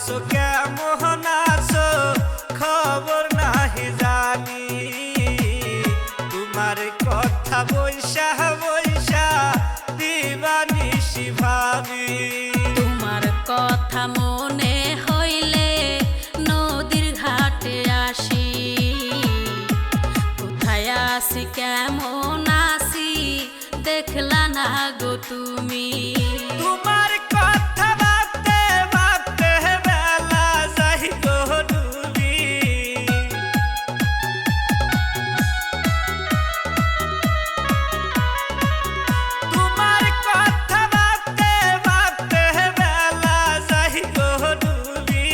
আছো কেমন আছো খবর নাহি জানি, তোমার কথা বৈশা বৈশা দিবানিশি ভাবি। তোমার কথা মনে হইলে নদীর ঘাটে আসি, কোথায় আসি কেমন আসি দেখলা না গো তুমি। তোমার কথা ভাবতে ভাবতে বেলা যাই গো ডুবি, তোমার কথা ভাবতে ভাবতে বেলা যাই গো ডুবি।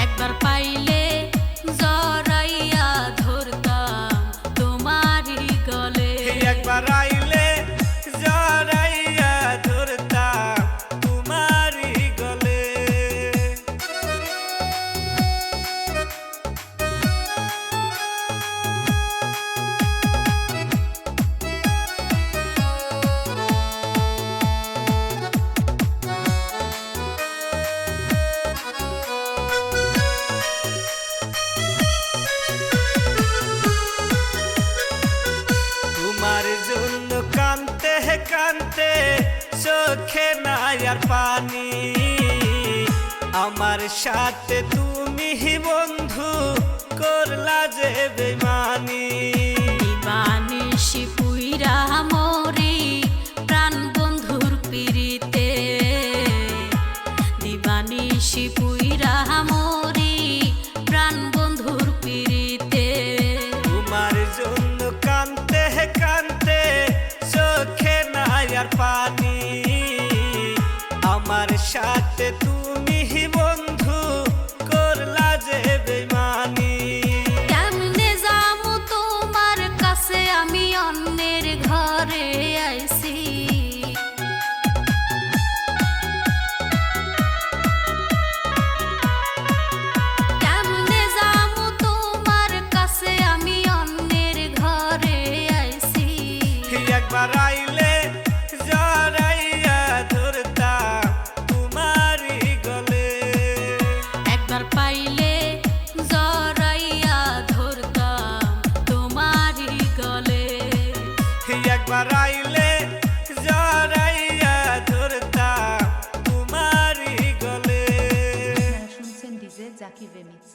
একবার পাইলে জড়াইয়া ধরতাম তোমারই গলে, একবার আইলে জড়াইয়া ধরতাম তোমারই গলে। তোমার জন্য কানতে কানতে চোখে নাই আর পানি, আমার সাথে তুমি বন্ধু করলা যে বেমানি। দিবানিশি পুইরা মরি প্রাণ বন্ধুর পিরিতে, দিবানিশি পুইরা মরি প্রাণ বন্ধুর পিরিতে। তোমার জন্য কানতে কানতে চোখে নাই আর পানি, আমার সাথে তুমি বন্ধু করলা যে বেমানি। কেমনে যামু তোমার কাছে আমি অন্যের ঘরে আইছি, কেমনে যামু তোমার কাছে আমি অন্যের ঘরে আইছি। একবার আইলে জড়াইয়া ধরতাম তোমারই গলে, একবার পাইলে জড়াইয়া ধরতাম তোমারই গলে। একবার আইলে জড়াইয়া ধরতাম তোমারই গলে। শুনছেন ডিজে জাকির রেমিক্স।